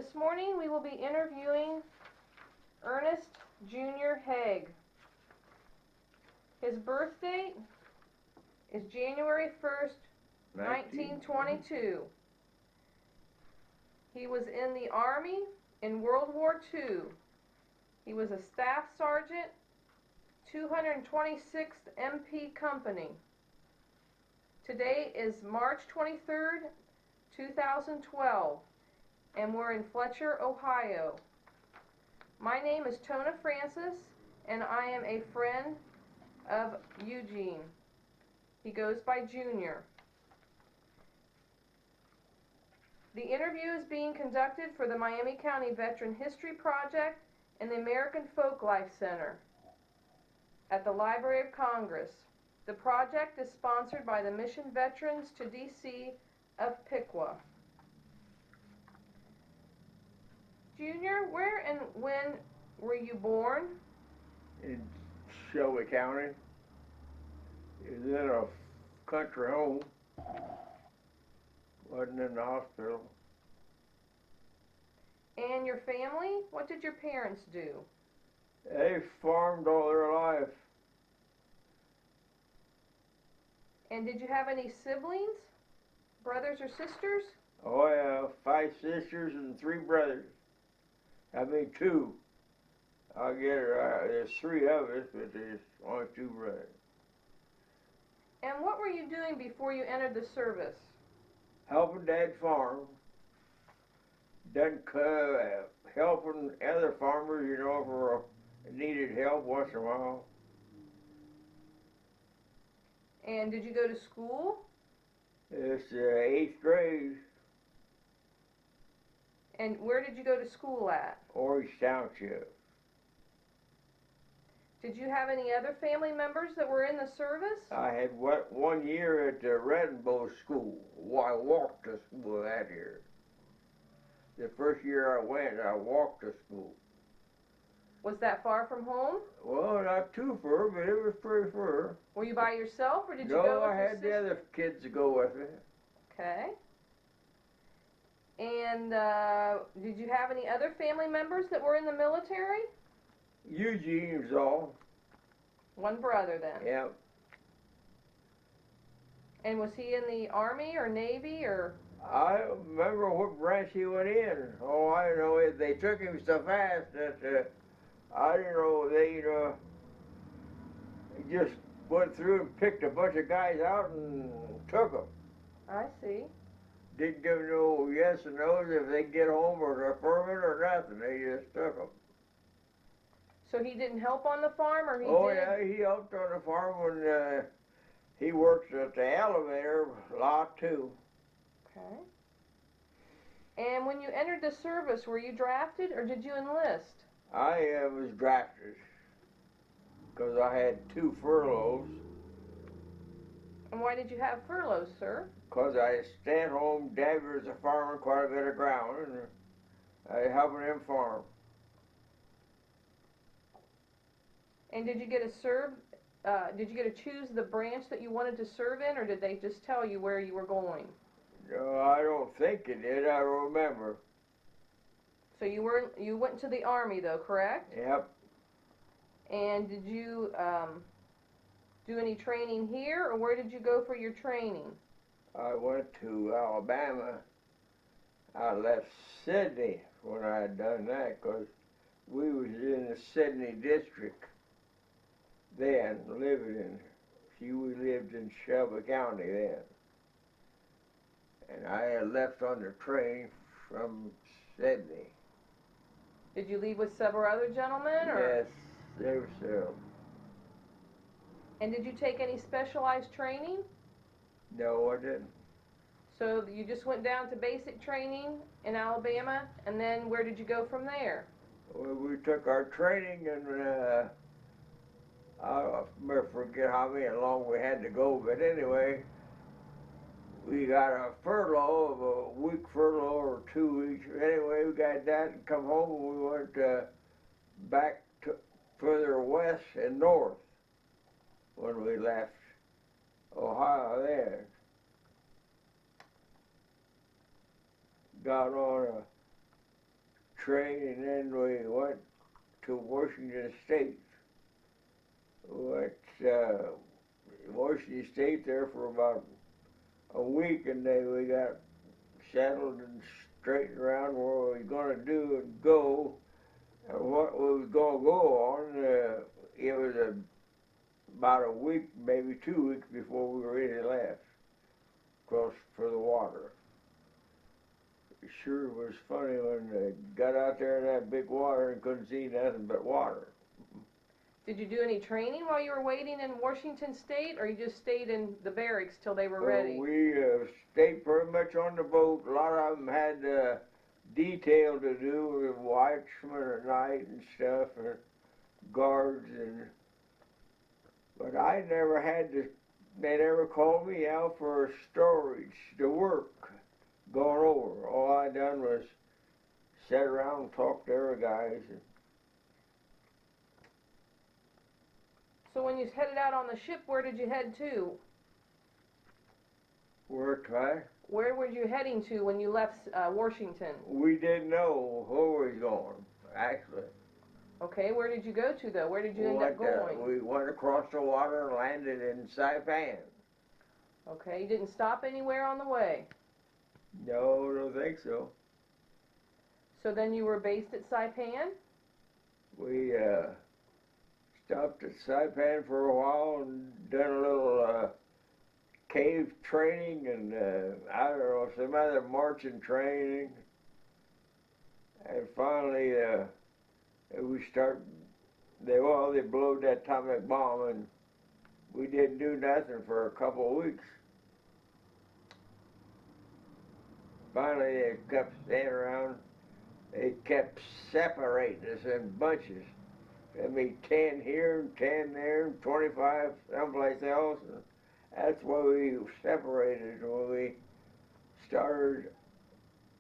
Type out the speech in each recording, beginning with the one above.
This morning we will be interviewing Ernest Jr. Hague. His birth date is January 1st, 1922. He was in the Army in World War II. He was a Staff Sergeant, 226th MP Company. Today is March 23rd, 2012, and we're in Fletcher, Ohio. My name is Tona Francis, and I am a friend of Eugene. He goes by Junior. The interview is being conducted for the Miami County Veteran History Project and the American Folklife Center at the Library of Congress. The project is sponsored by the Mission Veterans to D.C. of Piqua. Junior, where and when were you born? In Shelby County. It was in a country home. Wasn't in the hospital. And your family? What did your parents do? They farmed all their life. And did you have any siblings? Brothers or sisters? Oh yeah, 5 sisters and 3 brothers. I mean 2. I'll get it right. There's 3 of us, but there's only 2 brothers. And what were you doing before you entered the service? Helping Dad farm. Done helping other farmers, you know, for needed help once in a while. And did you go to school? It's 8th grade. And where did you go to school at? Orange Township. Did you have any other family members that were in the service? I had 1 year at the Redbow School. I walked to school that year. The first year I went, I walked to school. Was that far from home? Well, not too far, but it was pretty far. Were you by yourself, or did you go No, with I your had the other kids to go with me. Okay. And did you have any other family members that were in the military? Eugene was all. One brother then. Yep. And was he in the Army or Navy or? I remember what branch he went in. Oh, I know they took him so fast that I didn't know he just went through and picked a bunch of guys out and took them. I see. Didn't give no yes and no's if they get home or affirmative or nothing. They just took them. So he didn't help on the farm, or he did? Oh yeah, he helped on the farm when he works at the elevator lot too. Okay. And when you entered the service, were you drafted or did you enlist? I was drafted because I had 2 furloughs. And why did you have furloughs, sir? Because I stayed home. Dad was a farmer, quite a bit of ground, and I helping him farm. And did you get to choose the branch that you wanted to serve in, or did they just tell you where you were going? No, I don't think it did. I don't remember. So you went to the Army though, correct? Yep. And did you do any training here, or where did you go for your training? I went to Alabama. I left Sydney when I had done that because we was in the Sydney district then, living in. We lived in Shelby County then. And I had left on the train from Sydney. Did you leave with several other gentlemen? Or? Yes, there were several. And did you take any specialized training? No, I didn't. So you just went down to basic training in Alabama, and then where did you go from there? Well, we took our training, and I'll never forget how long we had to go, but anyway, we got a furlough of a week furlough or 2 weeks. Anyway, we got that and come home, and we went back to further west and north when we left Ohio there. Got on train, and then we went to Washington State. Went Washington State there for about a week, and then we got settled and straightened around what we was going to do and go, and what we was going to go on. It was about a week, maybe 2 weeks before we really left, across for the water. It sure was funny when they got out there in that big water and couldn't see nothing but water. Did you do any training while you were waiting in Washington State, or you just stayed in the barracks till they were ready? We stayed pretty much on the boat. A lot of them had detail to do with watchmen at night and stuff, and guards, but I never had to. They never called me out for storage, the work going over. All I done was sit around and talk to other guys. So when you headed out on the ship, where did you head to? Where to? Where were you heading to when you left Washington? We didn't know where we was going, actually. Okay, where did you go to though? Where did you end up going? We went across the water and landed in Saipan. Okay, you didn't stop anywhere on the way? No, I don't think so. So then you were based at Saipan? We stopped at Saipan for a while and done a little cave training and I don't know, some other marching training. And finally they blew that atomic bomb and we didn't do nothing for a couple of weeks. Finally they kept staying around. They kept separating us in bunches. I mean, 10 here, 10 there, 25 someplace else. And that's why we separated when we started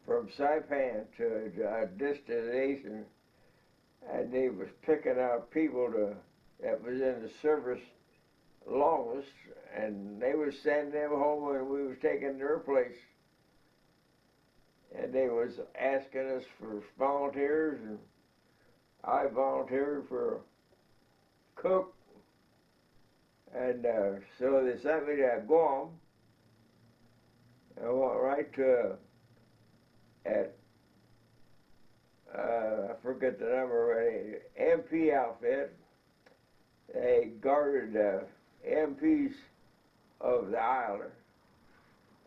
from Saipan to our destination. And they was picking out people that was in the service longest, and they was sending them home and we was taking their place. And they was asking us for volunteers, and I volunteered for cook. And so they sent me to Guam. I went right to I forget the number, MP outfit. They guarded MPs of the island.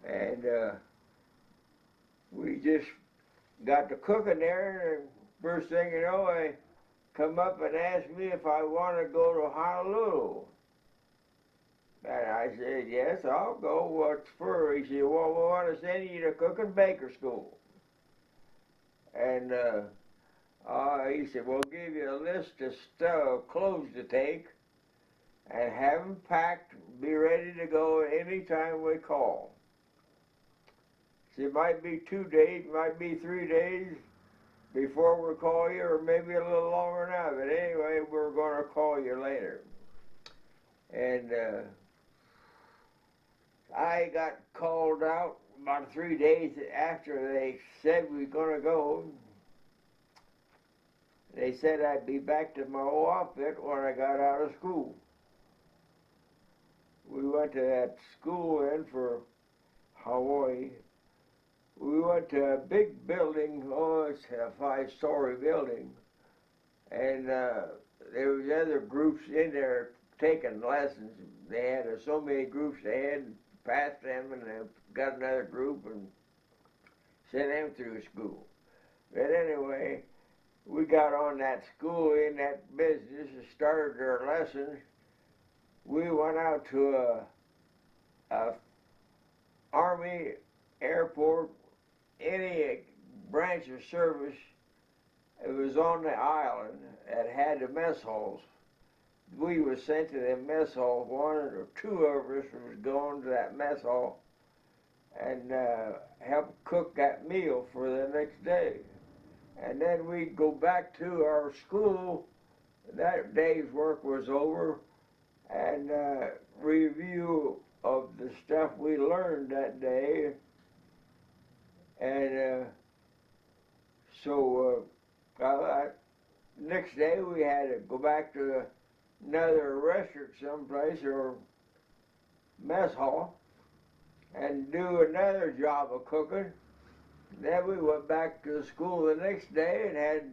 And we just got to cooking there, and first thing you know, they come up and asked me if I want to go to Honolulu. And I said, yes, I'll go. What's for? He said, well, we want to send you to cook and baker school. And he said, we'll give you a list of stuff, clothes to take, and have them packed, be ready to go anytime we call. So it might be 2 days, might be 3 days before we call you, or maybe a little longer now. But anyway, we're going to call you later. And I got called out about 3 days after they said we were going to go. They said I'd be back to my old outfit when I got out of school. We went to that school in for Hawaii. We went to a big building, it's a 5-story building, and there was other groups in there taking lessons. They had so many groups they had passed them, and they got another group and sent them through school. But anyway, we got on that school in that business and started our lessons. We went out to a Army airport, any branch of service. It was on the island that had the mess halls. We were sent to the mess hall. 1 or 2 of us was going to that mess hall and help cook that meal for the next day. And then we'd go back to our school. That day's work was over, and review of the stuff we learned that day. And so Well, next day we had to go back to another restaurant someplace or mess hall and do another job of cooking. Then we went back to school the next day and had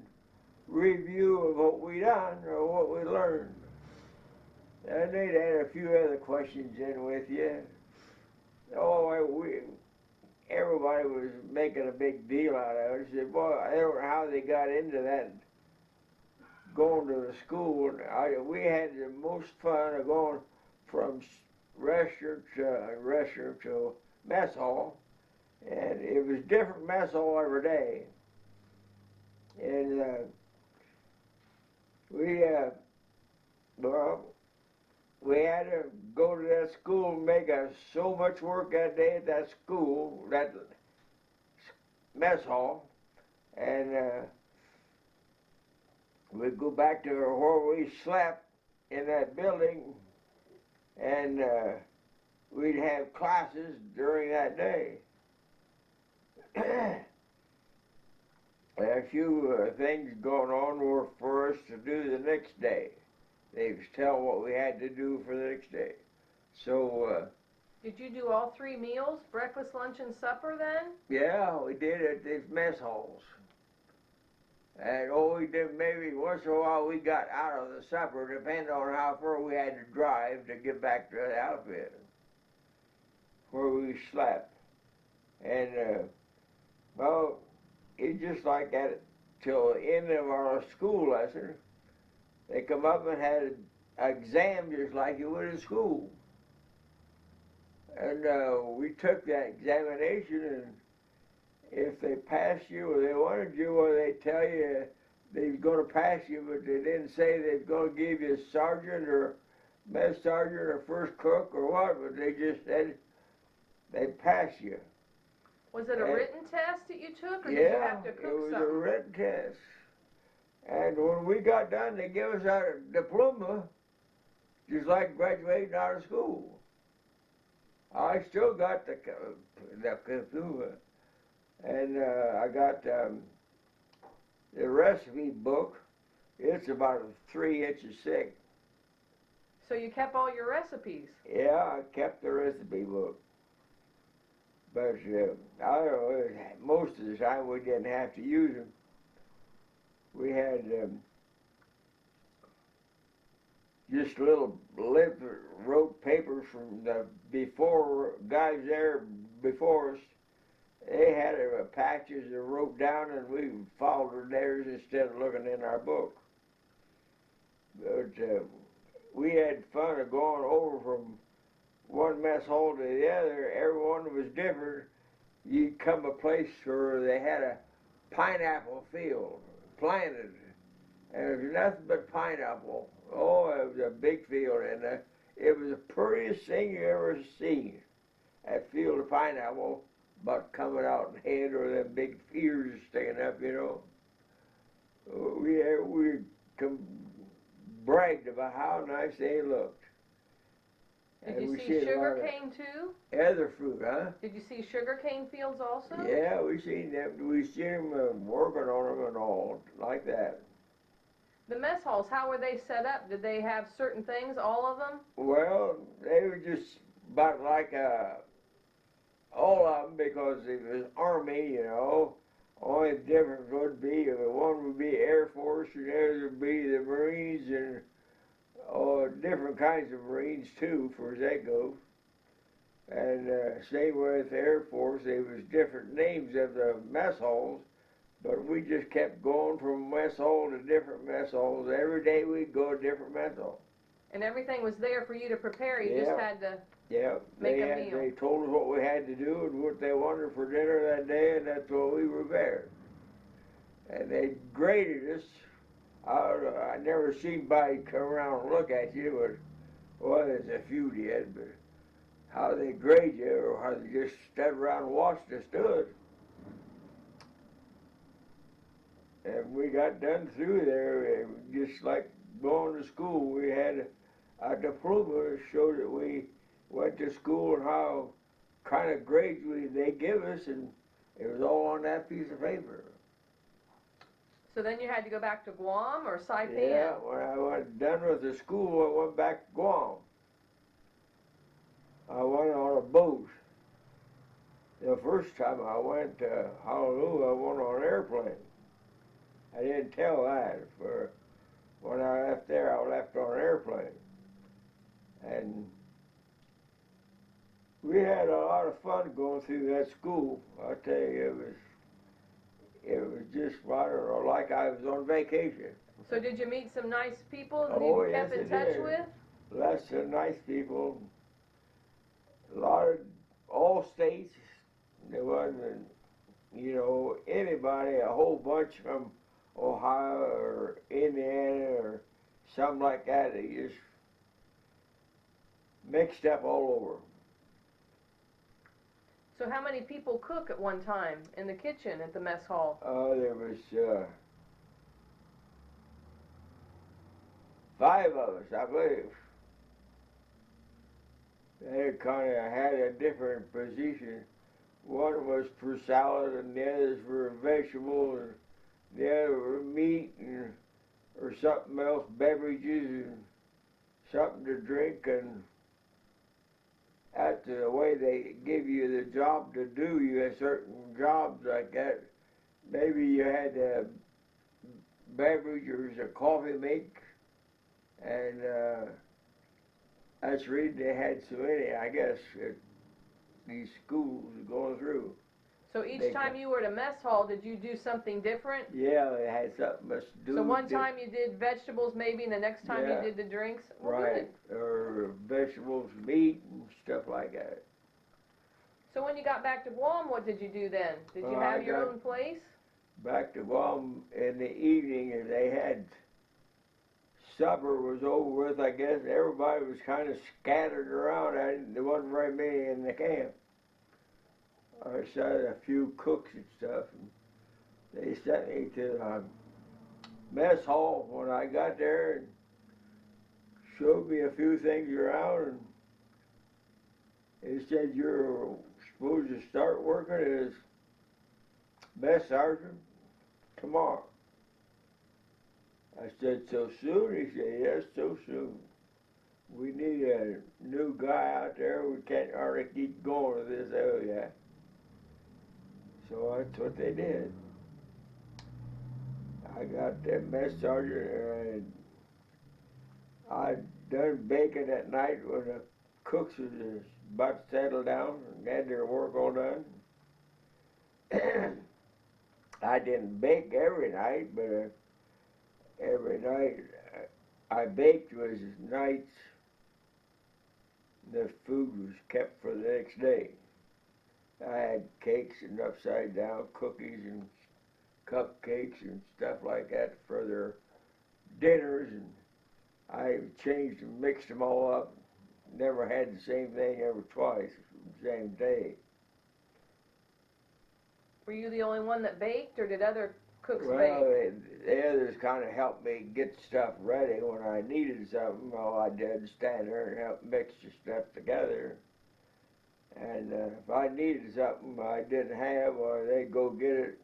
review of what we done or what we learned. And they'd add a few other questions in with you. Oh, everybody was making a big deal out of it. I said, boy, I don't know how they got into that going to the school. We had the most fun of going from restaurant to mess hall, and it was different mess hall every day. And well, we had to go to that school and make so much work that day at that school, that mess hall, and we'd go back to where we slept in that building, and we'd have classes during that day. A few things going on were for us to do the next day. They was tell what we had to do for the next day. So did you do all 3 meals, breakfast, lunch, and supper then? yeah, we did at these mess halls. And we did maybe once in a while we got out of the supper, depending on how far we had to drive to get back to the outfit where we slept. And well, it's just like that till the end of our school lesson. They come up and had an exam just like you would in school. And we took that examination, and if they passed you or they wanted you, or they tell you they was going to pass you, but they didn't say they was going to give you a sergeant or mess sergeant or first cook or what, but they just said they'd pass you. Was it a written test that you took, or yeah, did you have to cook it was something? a written test. And when we got done, they gave us our diploma, just like graduating out of school. I still got the diploma. And I got the recipe book. It's about 3 inches thick. So you kept all your recipes? Yeah, I kept the recipe book. But I don't know, most of the time we didn't have to use them. We had just little wrote papers from the guys there before us. They had patches that wrote down, and we followed theirs instead of looking in our book. But we had fun of going over from one mess hall to the other. Everyone was different. You'd come a place where they had a pineapple field planted, and it was nothing but pineapple. Oh, it was a big field, and it was the prettiest thing you ever seen. That field of pineapple, but coming out in head or them big ears sticking up, you know. We bragged about how nice they looked. Did you see sugar cane too? Other fruit, huh? Did you see sugar cane fields also? Yeah, we seen them. We seen them working on them and all like that. The mess halls, how were they set up? Did they have certain things, all of them? Well, they were just about like all of them, because it was Army, you know. Only difference would be one would be Air Force, and the other would be the Marines, and different kinds of Marines too, for as that goes. And same with the Air Force, there was different names of the mess halls, but we just kept going from mess hall to different mess halls. Every day we'd go to a different mess hall. And everything was there for you to prepare. You just had to make a meal. They told us what we had to do and what they wanted for dinner that day, and that's what we prepared. And they graded us. I never seen anybody come around and look at you, but, well, there's a few did, but how they grade you, or how they just stood around and watched us do it. And we got done through there, just like going to school. We had a diploma that showed that we went to school and how kind of grades they give us, and it was all on that piece of paper. So then you had to go back to Guam or Saipan? Yeah, when I was done with the school, I went back to Guam. I went on a boat. The first time I went to Honolulu, I went on an airplane. I didn't tell that. For when I left there, I left on an airplane. And we had a lot of fun going through that school. I tell you, it was just, I don't know, like I was on vacation. So did you meet some nice people that Oh, you kept yes, in I touch did. with? Lots of nice people. A lot of all states. There wasn't, you know, anybody, a whole bunch from Ohio or Indiana or something like that. They just mixed up all over. So how many people cook at one time in the kitchen at the mess hall? There was 5 of us, I believe. They kind of had a different position. One was for salad, and the others for vegetables, and the other were meat, and or something else, beverages, and something to drink, and that's the way they give you the job to do. You had certain jobs like that. Maybe you had a beverage or a coffee make, and that's the reason they had so many, I guess, these schools going through. So each time you were at a mess hall, did you do something different? Yeah, they had something to do. So one time you did vegetables maybe, and the next time you did the drinks? Well, right, good. or vegetables, meat, and stuff like that. So when you got back to Guam, what did you do then? Did you have your own place? Back to Guam in the evening, and they had supper was over with, I guess. Everybody was kind of scattered around. There wasn't very many in the camp. I saw a few cooks and stuff, and they sent me to the mess hall when I got there and showed me a few things around, and they said, you're supposed to start working as mess sergeant tomorrow. I said, so soon? He said, yes, so soon. We need a new guy out there. We can't hardly keep going with this area. So that's what they did. I got that mess sergeant, and I'd done baking at night when the cooks was about to settle down and had their work all done. I didn't bake every night, but every night I baked was nights the food was kept for the next day. I had cakes and upside down cookies and cupcakes and stuff like that for their dinners, and I changed and mixed them all up. Never had the same thing ever twice, the same day. Were you the only one that baked, or did other cooks bake? Well, the others kind of helped me get stuff ready when I needed something. All I did was stand there and help mix the stuff together. And if I needed something I didn't have, or they'd go get it.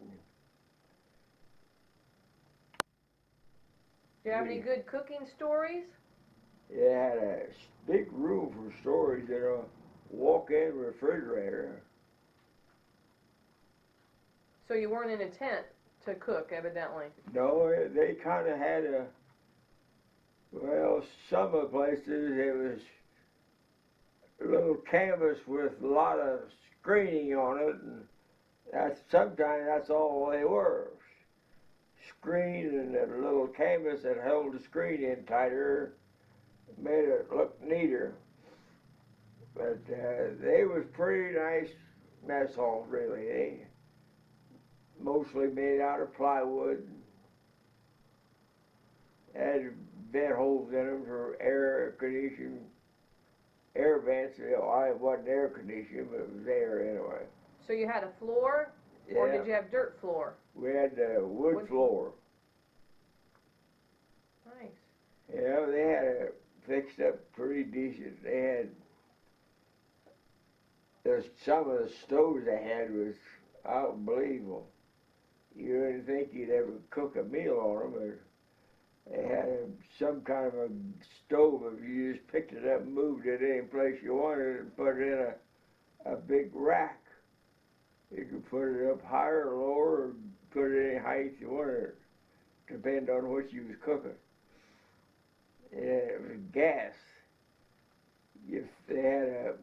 Do you have any good cooking stories? It had a big room for storage in a walk-in refrigerator. So you weren't in a tent to cook, evidently. No, they kind of had a, well, some of the places it was a little canvas with a lot of screening on it, and sometimes that's all they were. Screen and a little canvas that held the screen in tighter, made it look neater. But they was pretty nice mess halls, really. They mostly made out of plywood. Had vent holes in them for air conditioning. Air vents, you know, it wasn't air conditioning, but it was air anyway. So you had a floor, or did you have dirt floor? We had wood floor. Nice. Yeah, they had it fixed up pretty decent. They had, some of the stoves they had was unbelievable. You wouldn't think you'd ever cook a meal on them, but they had some kind of a stove. If you just picked it up and moved it any place you wanted and put it in a big rack. You could put it up higher or lower, or put it any height you wanted, depending on what you was cooking. Yeah, it was gas. If they had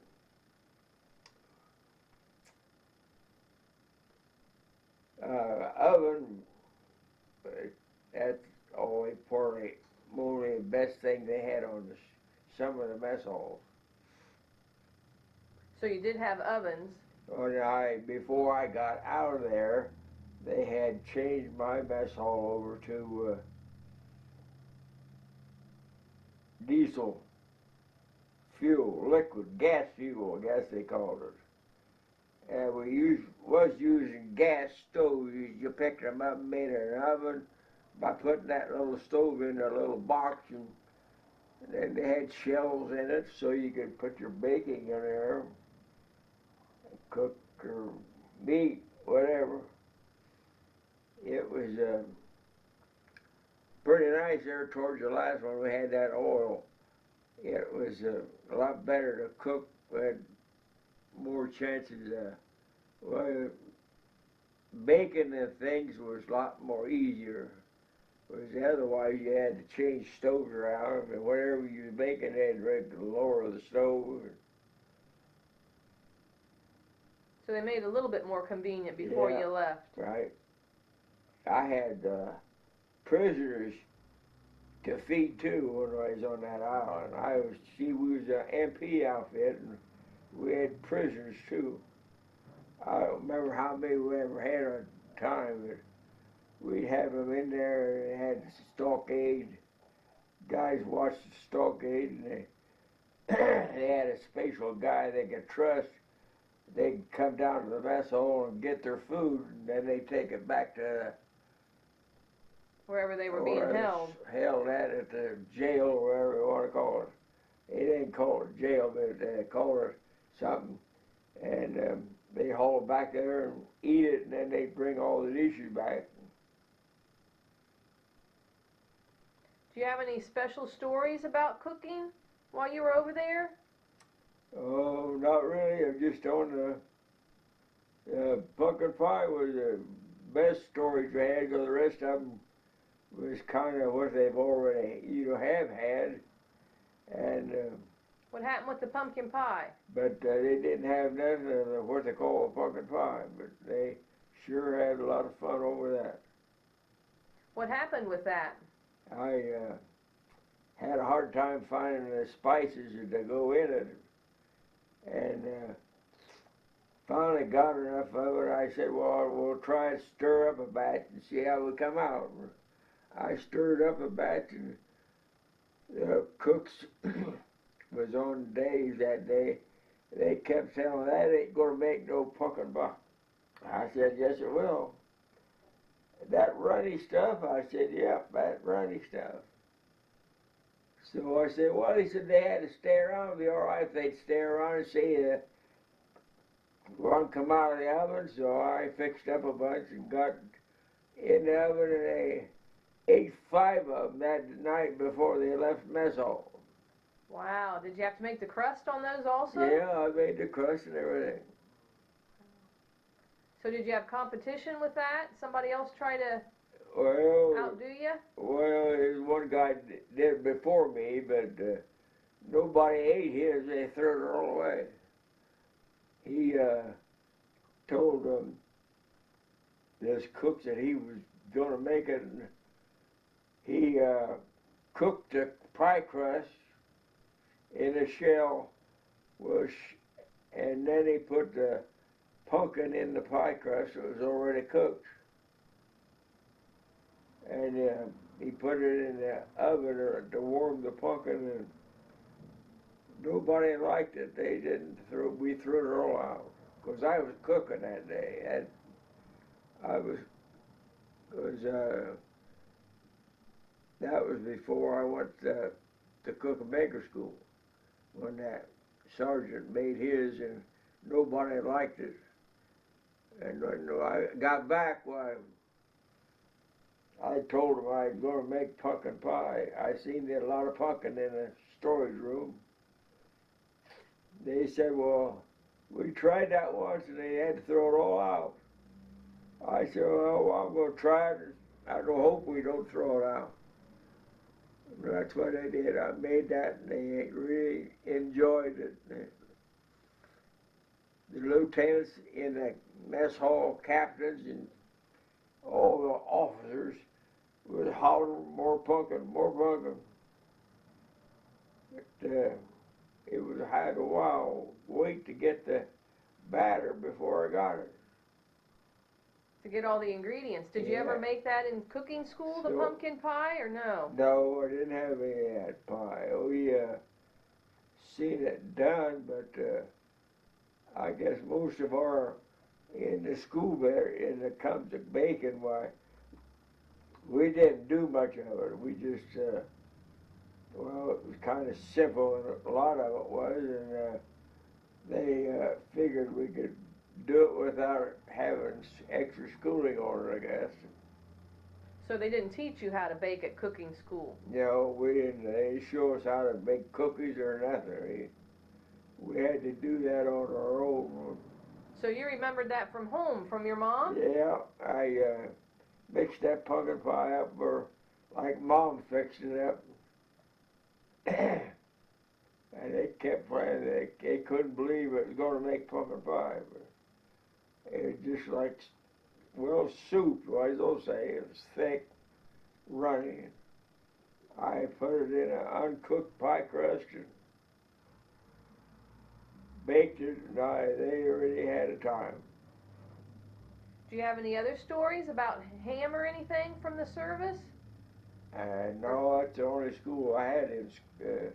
oven, that's only the best thing they had on some of the mess halls. So you did have ovens. Before I got out of there, they had changed my mess hall over to diesel fuel, liquid gas fuel, I guess they called it. And we was using gas stoves. You picked them up and made an oven by putting that little stove in a little box, and then they had shelves in it so you could put your baking in there, cook your meat, whatever. It was pretty nice there towards the last one. We had that oil. It was a lot better to cook. We had more chances. Baking and things was a lot more easier. Because otherwise you had to change stoves around, and whatever you was baking, they had to lower the stove. So they made it a little bit more convenient before you left. Right. I had prisoners to feed too when I was on that island. We was an MP outfit, and we had prisoners too. I don't remember how many we ever had on time, but we'd have them in there, and they had the stockade. Guys watched the stockade, and they had a special guy they could trust. They'd come down to the mess hall and get their food, and then they'd take it back to wherever they were being held. Held at the jail, or whatever you want to call it. They didn't call it jail, but they called it something. And they haul it back there and eat it, and then they bring all the dishes back. Do you have any special stories about cooking while you were over there? Oh, not really. I'm just on the pumpkin pie was the best storage we had, because the rest of them was kind of what they've already, have had. And what happened with the pumpkin pie? But they didn't have nothing of what they call a pumpkin pie, but they sure had a lot of fun over that. What happened with that? I had a hard time finding the spices that go in it, and finally got enough of it. I said, well, we'll try and stir up a batch and see how we come out. I stirred up a batch, and the cooks was on days that day. They kept saying, that ain't going to make no pumpkin pie. I said, yes, it will. That runny stuff? I said, yeah, that runny stuff. So I said, well, he said they had to stay around. It'd be all right if they'd stay around and see one come out of the oven. So I fixed up a bunch and got in the oven, and they ate 5 of them that night before they left mess hall. Wow, did you have to make the crust on those also? Yeah, I made the crust and everything. So did you have competition with that? Somebody else try to outdo you? Well, one guy did it before me, but nobody ate his. They threw it all away. He told this cook that he was going to make it, and he cooked the pie crust in a shell, and then he put the pumpkin in the pie crust that was already cooked. And he put it in the oven to warm the pumpkin, and nobody liked it. They didn't we threw it all out, because I was cooking that day. That was before I went to cook and baker school, when that sergeant made his and nobody liked it. And when I got back, I told them I was going to make pumpkin pie. I seen there a lot of pumpkin in the storage room. They said, well, we tried that once and they had to throw it all out. I said, well, I'm going to try it. I don't hope we don't throw it out. That's what I did. I made that and they really enjoyed it. The lieutenants in the mess hall, captains, and all the officers was hollering, more pumpkin, more pumpkin. But I had a while wait to get the batter before I got it. To get all the ingredients. Did you ever make that in cooking school, the pumpkin pie, or no? No, I didn't have any of that pie. We seen it done, but I guess most of our, in the school there, when it comes to baking, why, we didn't do much of it. We just, well, it was kind of simple, and a lot of it was, and they figured we could do it without having extra schooling on it, I guess. So they didn't teach you how to bake at cooking school? No, we didn't. They didn't show us how to make cookies or nothing. We had to do that on our own. So you remembered that from home, from your mom? Yeah, I mixed that pumpkin pie up like Mom fixed it up. And they kept playing. They couldn't believe it was going to make pumpkin pie. But it was just like, well, soup, as they'll say. It was thick, runny. I put it in an uncooked pie crust and baked it, and they already had a time. Do you have any other stories about ham or anything from the service? No, that's the only school I had in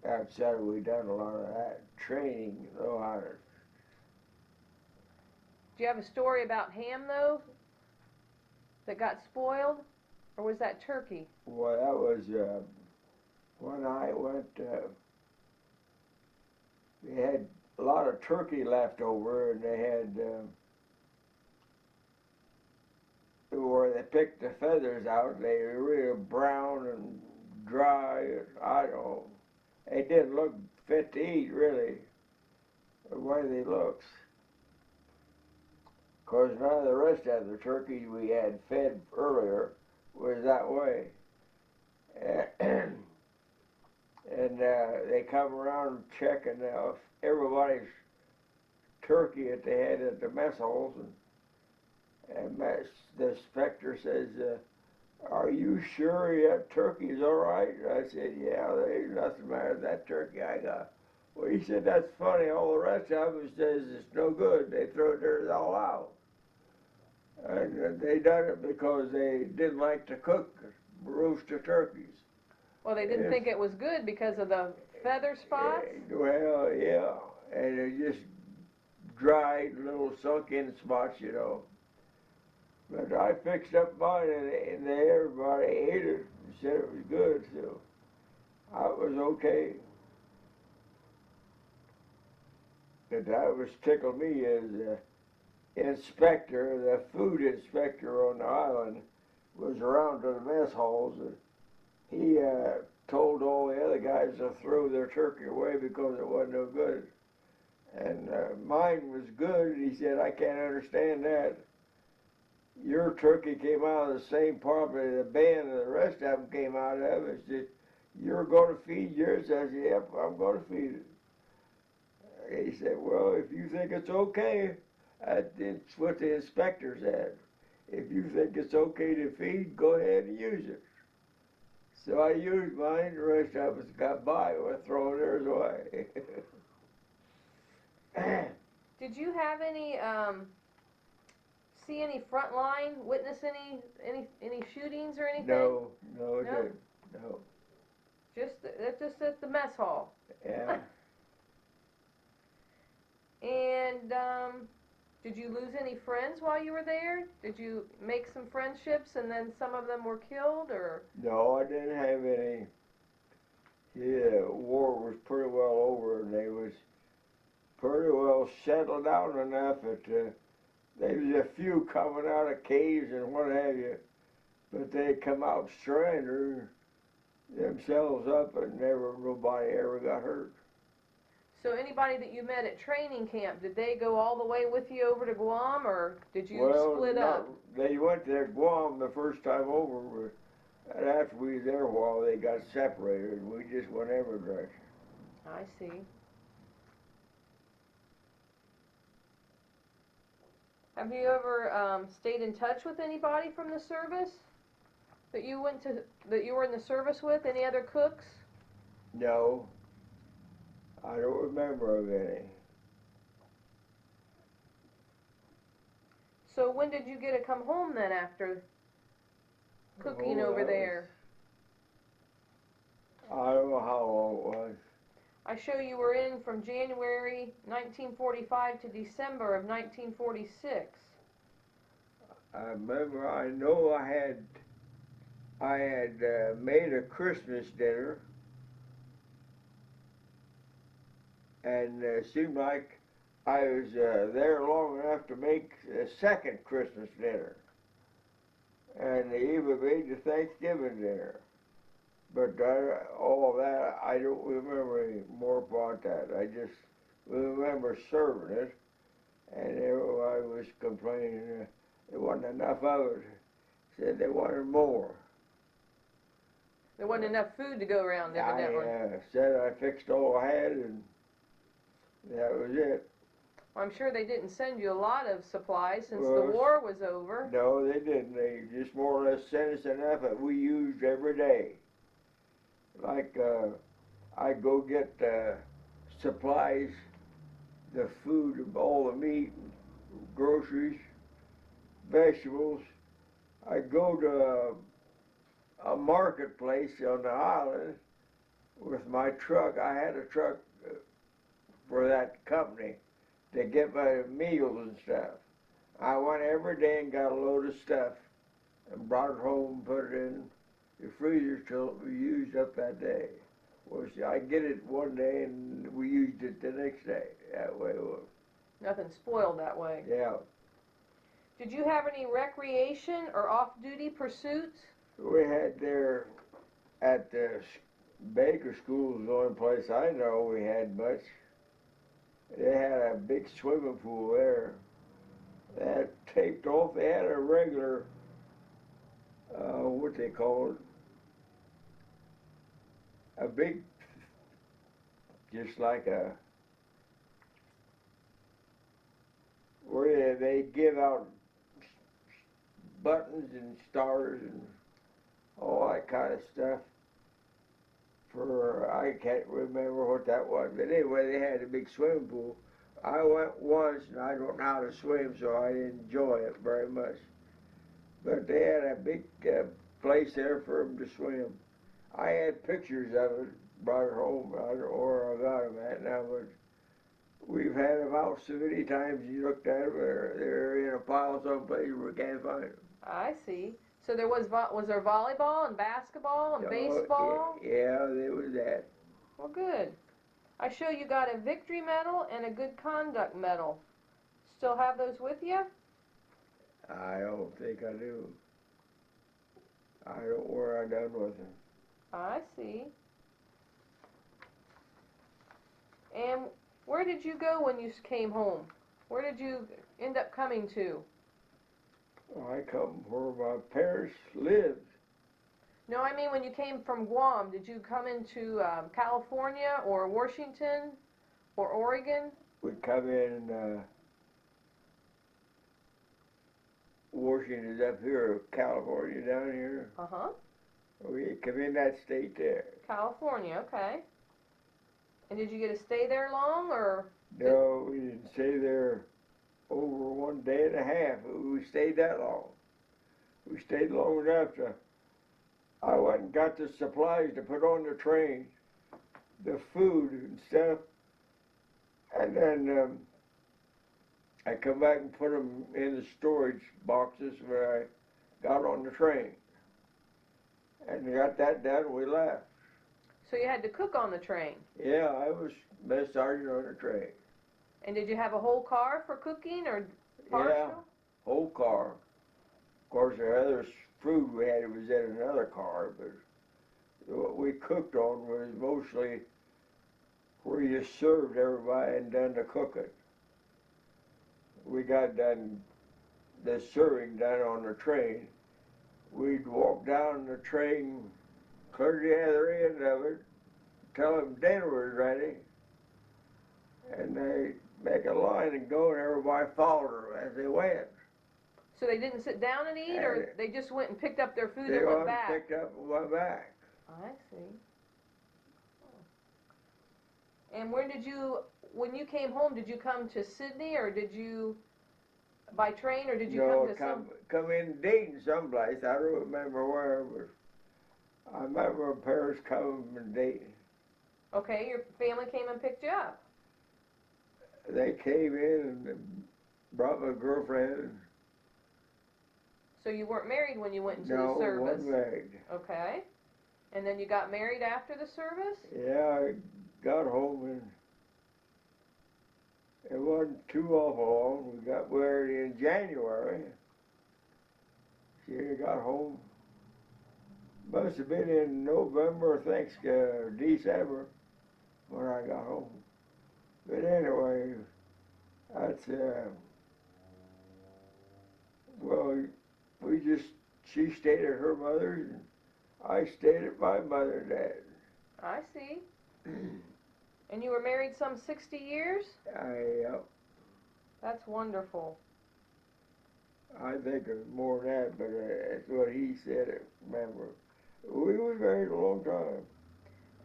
outside. We done a lot of that training, though. Do you have a story about ham, though, that got spoiled? Or was that turkey? Well, that was when I went, they had a lot of turkey left over, and they had, where they picked the feathers out, they were really brown and dry, and I don't know. They didn't look fit to eat, really, the way they looked. Because none of the rest of the turkeys we had fed earlier was that way. And they come around checking everybody's turkey that they had at the mess halls, and the inspector says, are you sure that turkey's all right? I said, yeah, there's nothing matter with that turkey I got. Well, he said, that's funny. All the rest of them says it's no good. They throw theirs all out. And they done it because they didn't like to cook rooster turkeys. Well, they didn't think it was good because of the feather spots? Well, yeah. And it just dried little sunk-in spots, you know. But I fixed up mine, and everybody ate it and said it was good, so it was okay. But that was tickled me as inspector, the food inspector on the island, was around to the mess halls, and he told all the other guys to throw their turkey away because it wasn't no good. And mine was good, and he said, I can't understand that. Your turkey came out of the same property the band and the rest of them came out of. It's just, you're going to feed yours? I said, yep, I'm going to feed it. He said, well, if you think it's okay, that's what the inspector said. If you think it's okay to feed, go ahead and use it. So I used mine, the rest of us got by with throwing theirs away. Did you have any, see any front line, witness any shootings or anything? No, I didn't. No. Just at the mess hall? Yeah. And did you lose any friends while you were there? Did you make some friendships and then some of them were killed, or? No, I didn't have any. Yeah, war was pretty well over, and they was pretty well settled down enough that there was a few coming out of caves and what have you. but they come out surrender themselves up, and nobody ever got hurt. So anybody that you met at training camp, did they go all the way with you over to Guam, or did you split up? They went to Guam the first time over, and after we was there a while, they got separated. We just went every direction. I see. Have you ever stayed in touch with anybody from the service that you were in the service with? Any other cooks? No, I don't remember of any. So when did you get to come home then after cooking over there? I don't know how long it was. I show you were in from January 1945 to December of 1946. I remember. I know I had made a Christmas dinner, and it seemed like I was there long enough to make a second Christmas dinner, and they even made the Thanksgiving dinner. But all of that, I don't remember any more about that. I just remember serving it, and everybody was complaining there wasn't enough of it. Said they wanted more. There wasn't enough food to go around, evidently. I said I fixed all I had, and that was it. Well, I'm sure they didn't send you a lot of supplies since the war was over. No, they didn't. They just more or less sent us enough that we used every day. Like, I'd go get supplies, the food, all the meat, groceries, vegetables. I'd go to a marketplace on the island with my truck. I had a truck for that company to get my meals and stuff. I went every day and got a load of stuff and brought it home and put it in the freezer till it was used up that day. Well, see, I get it one day and we used it the next day. That way it was. Nothing spoiled that way. Yeah. Did you have any recreation or off-duty pursuits? We had there at the Baker School, was the only place I know we had much. They had a big swimming pool there. They had taped off. They had a regular, what they call it, a big, just like a, where they give out buttons and stars and all that kind of stuff. For, I can't remember what that was, but anyway, they had a big swimming pool. I went once, and I don't know how to swim, so I didn't enjoy it very much. But they had a big place there for them to swim. I had pictures of it, brought it home. I don't know where I got them at now, but we've had them out so many times. You looked at them, they're in a pile someplace where we can't find them. I see. So there was there volleyball and basketball and baseball? Yeah, there was that. Well, good. I show you got a victory medal and a good conduct medal. Still have those with you? I don't think I do. I don't know where I done with them. I see. And where did you go when you came home? Where did you end up coming to? I come where my parents lived. No, I mean when you came from Guam, did you come into California or Washington or Oregon? We come in, Washington's up here, California down here. Uh-huh. We come in that state there. California, okay. And did you get to stay there long, or? No, we didn't stay there over 1 day and a half. We stayed that long. We stayed long enough to, I went and got the supplies to put on the train, the food and stuff, and then I come back and put them in the storage boxes where I got on the train. And got that done, we left. So you had to cook on the train? Yeah, I was mess sergeant on the train. And did you have a whole car for cooking, or partial? Yeah, whole car. Of course, the other food we had was in another car, but what we cooked on was mostly where you served everybody and done the cooking. We got done the serving done on the train. We'd walk down the train, clear to the other end of it, tell them dinner was ready, and they make a line and go, and everybody followed her as they went. So they didn't sit down and eat, or they just went and picked up their food They and went went back? picked up and went back. I see. And when you came home, did you come to Sydney, or did you, by train, or did you come to some? Come in Dayton someplace. I don't remember where, but I remember my parents coming from Dayton. Okay, your family came and picked you up. They came in and brought my girlfriend. So you weren't married when you went into No, the service? No, wasn't married. Okay. And then you got married after the service? Yeah, I got home and it wasn't too awful long. We got married in January. She got home. Must have been in November, December when I got home. But anyway, that's, well, she stayed at her mother's and I stayed at my mother and dad. I see. And you were married some 60 years? That's wonderful. I think it was more than that, but that's what he said, I remember. We were married a long time.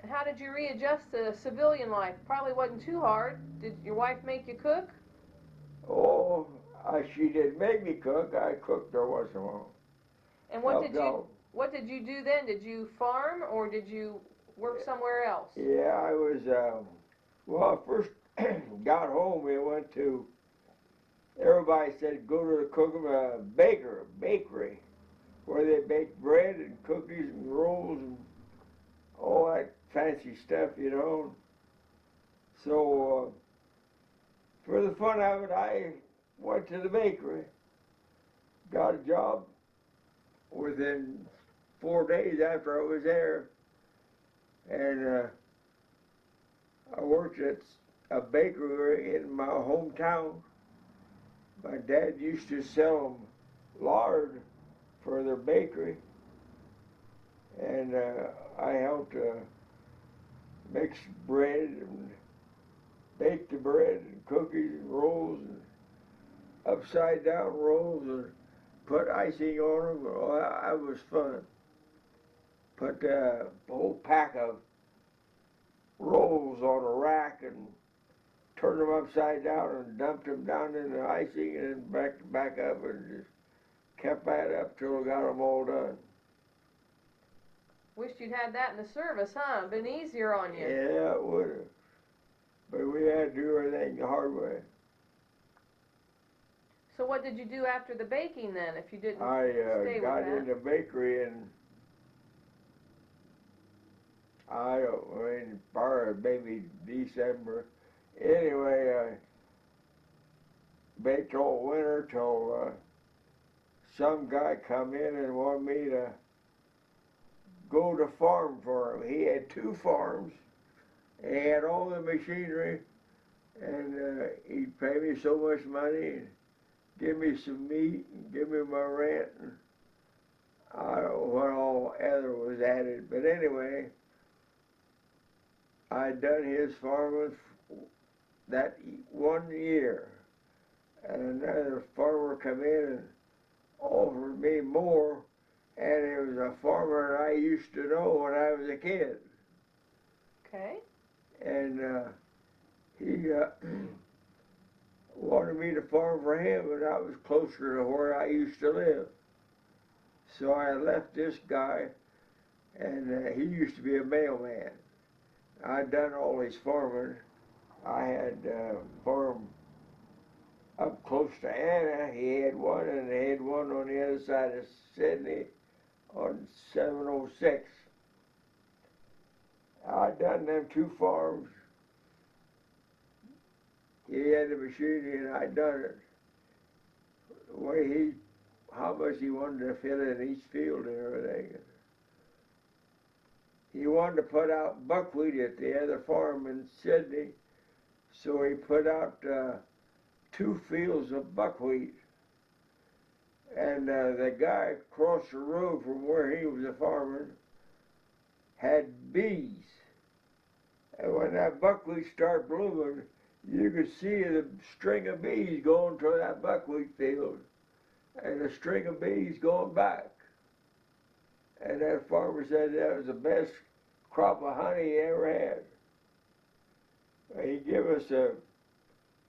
And how did you readjust to civilian life? Probably wasn't too hard. Did your wife make you cook? Oh, she didn't make me cook. I cooked her once in a while. And what did you do then? Did you farm or did you work somewhere else? Yeah, I was, well, I first got home, we went to, everybody said go to the bakery, where they bake bread and cookies and rolls and all that fancy stuff, you know. So, for the fun of it, I went to the bakery, got a job within 4 days after I was there, and I worked at a bakery in my hometown. My dad used to sell them lard for their bakery, and I helped mix bread and bake the bread and cookies and rolls and upside down rolls and put icing on them. Oh, that was fun. Put a whole pack of rolls on a rack and turned them upside down and dumped them down in the icing and then back up and just kept that up till I got them all done. Wished you'd had that in the service, huh? Been easier on you. Yeah, it would have. But we had to do everything the hard way. So what did you do after the baking then, if you didn't I stay got with that? in the bakery and maybe December. Anyway, I baked all winter till some guy come in and wanted me to go to farm for him. He had 2 farms. He had all the machinery, and he'd pay me so much money and give me some meat and give me my rent. And I don't know what all other was added, but anyway, I'd done his farming that 1 year, and another farmer come in and offered me more, and it was a farmer that I used to know when I was a kid. Okay. And he wanted me to farm for him, and that was closer to where I used to live. So I left this guy, and he used to be a mailman. I'd done all his farming. I had farmed up close to Anna. He had one, and they had one on the other side of Sydney on 706. I'd done them 2 farms. He had the machinery and I'd done it. The way he how much he wanted to fit in each field and everything. He wanted to put out buckwheat at the other farm in Sydney, so he put out 2 fields of buckwheat. And the guy across the road from where he was a farmer had bees. And when that buckwheat started blooming, you could see the string of bees going to that buckwheat field and the string of bees going back. And that farmer said that was the best crop of honey he ever had. He gave us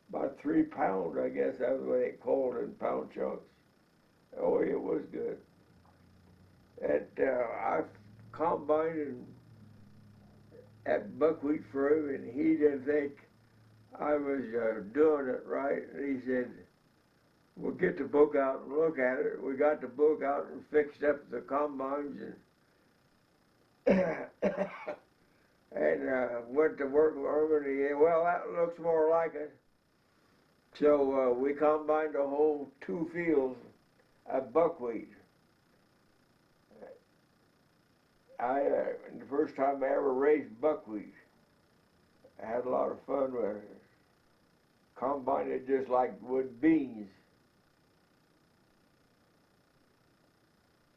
about 3 pounds, I guess that's what they called it, in pound chunks. Oh, it was good. And I combined at buckwheat for him, and he didn't think I was doing it right. And he said, "We'll get the book out and look at it." We got the book out and fixed up the combines and went to work with him, and he said, "Well, that looks more like it." So we combined the whole 2 fields of buckwheat. The first time I ever raised buckwheat, I had a lot of fun with it. Combined it just like with beans.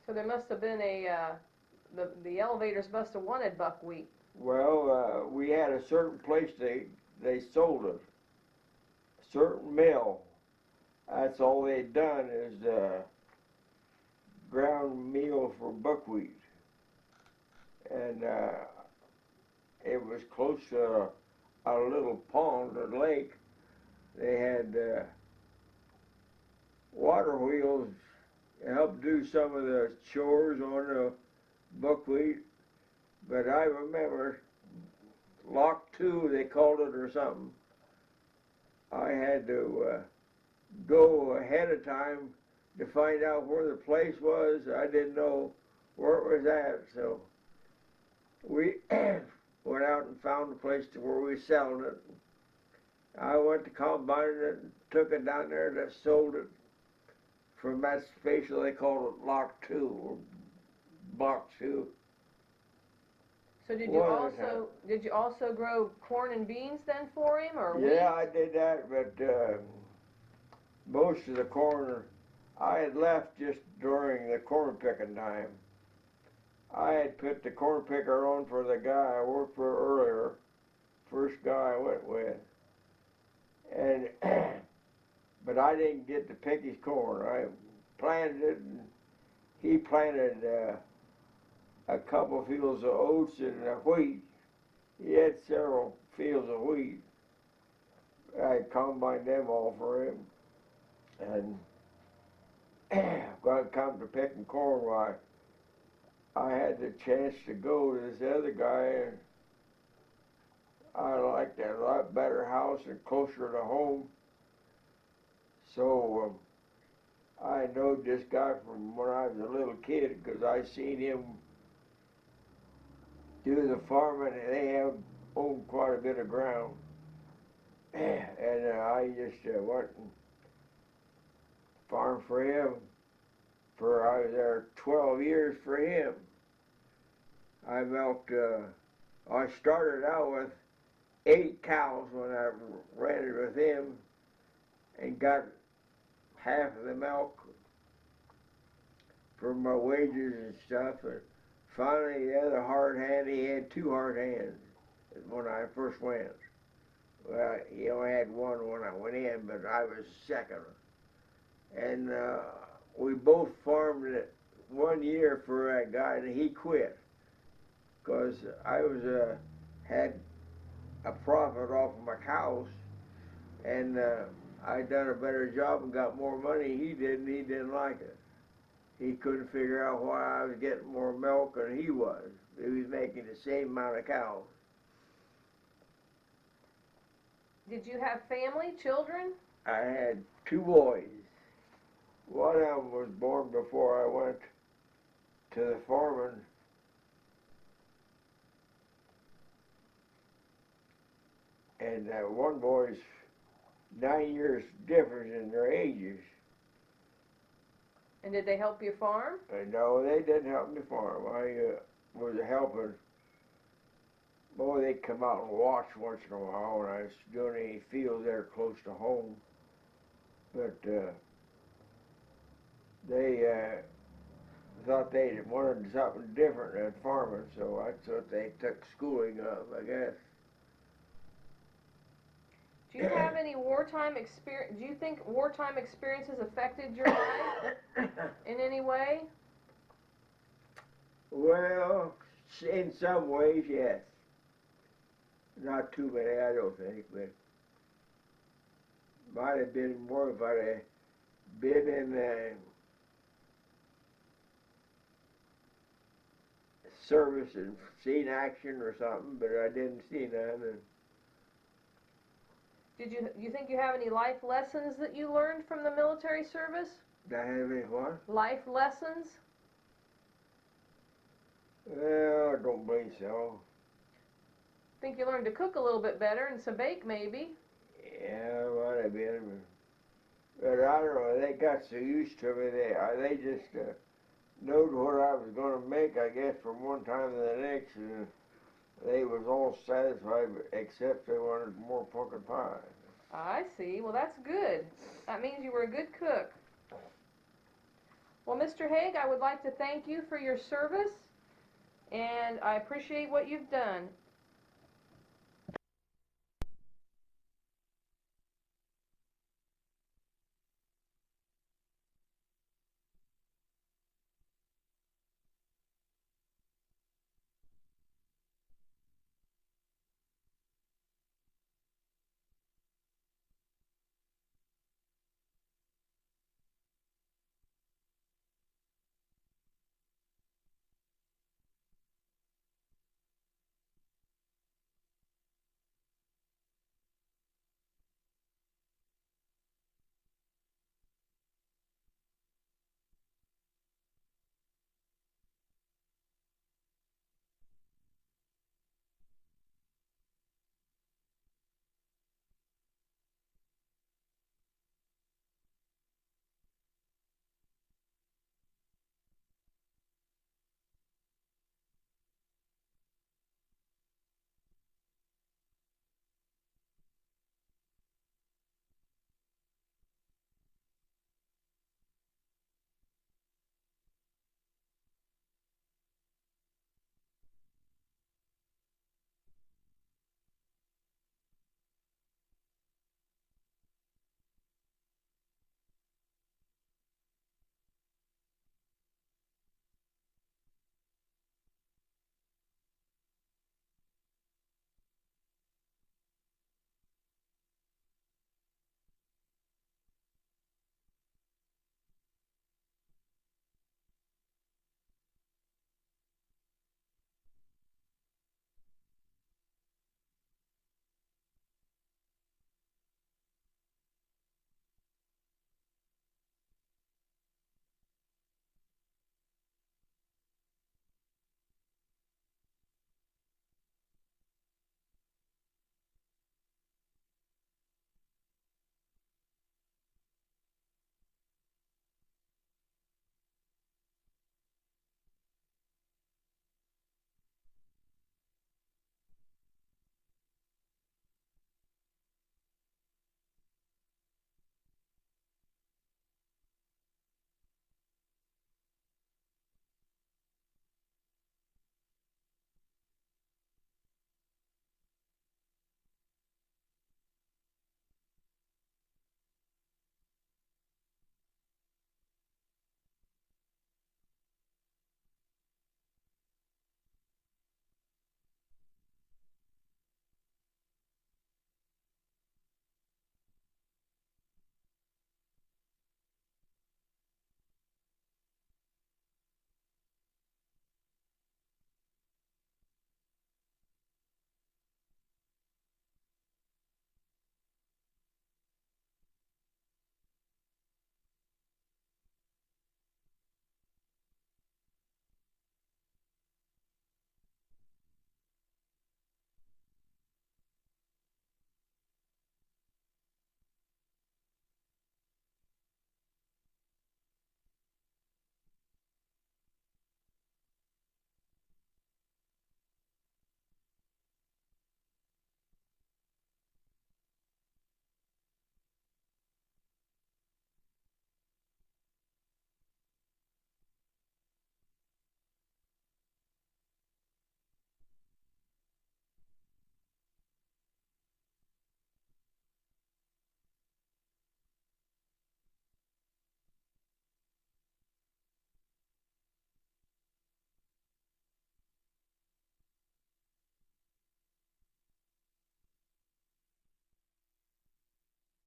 So there must have been the elevators must have wanted buckwheat. Well, we had a certain place they sold it, a certain mill. That's all they'd done is ground meal for buckwheat. And it was close to a little pond or lake. They had water wheels help do some of the chores on the buckwheat. But I remember Lock 2, they called it, or something. I had to go ahead of time to find out where the place was. I didn't know where it was at, so we went out and found a place to where we sold it. I went to combine it and took it down there and sold it from that space. They called it Lock 2 or Box 2. So did you also grow corn and beans then for him, or wheat? Yeah, I did that, but most of the corn I had left just during the corn picking time. I had put the corn picker on for the guy I worked for earlier, first guy I went with, and but I didn't get to pick his corn. I planted it, and he planted a couple of fields of oats and wheat. He had several fields of wheat. I combined them all for him, and when it come to picking corn, why, I had the chance to go to this other guy, and I liked that a lot better house and closer to home. So I knowed this guy from when I was a little kid, because I seen him do the farming, and they have owned quite a bit of ground. And I just went and farmed for him. I was there 12 years for him. I milked, I started out with 8 cows when I ran it with him, and got half of the milk for my wages and stuff. And finally, the other hard hand, he had 2 hard hands when I first went. Well, he only had one when I went in, but I was second. And we both farmed it 1 year for that guy, and he quit, because I was had a profit off of my cows, and I'd done a better job and got more money. He didn't like it. He couldn't figure out why I was getting more milk than he was. He was making the same amount of cows. Did you have family, children? I had 2 boys. One of them was born before I went to the farming. And one boy's 9 years difference in their ages. And did they help you farm? No, they didn't help me farm. I was helping. Boy, they'd come out and watch once in a while when I was doing any field there close to home. But they thought they wanted something different than farming, so that's what they took schooling of, I guess. Do you have any wartime experience? Do you think wartime experiences affected your life in any way? Well, in some ways, yes. Not too many, I don't think, but might have been more if I'd have been in service and seen action or something, but I didn't see none. And Did you think you have any life lessons that you learned from the military service? did I have any what? Life lessons? Well, I don't believe so. Think you learned to cook a little bit better and to bake maybe? Yeah, might have been. But I don't know, they got so used to me, they just knowed what I was going to make, I guess, from one time to the next, and they was all satisfied, except they wanted more pumpkin pie. I see. Well, that's good. That means you were a good cook. Well, Mr. Hague, I would like to thank you for your service, and I appreciate what you've done.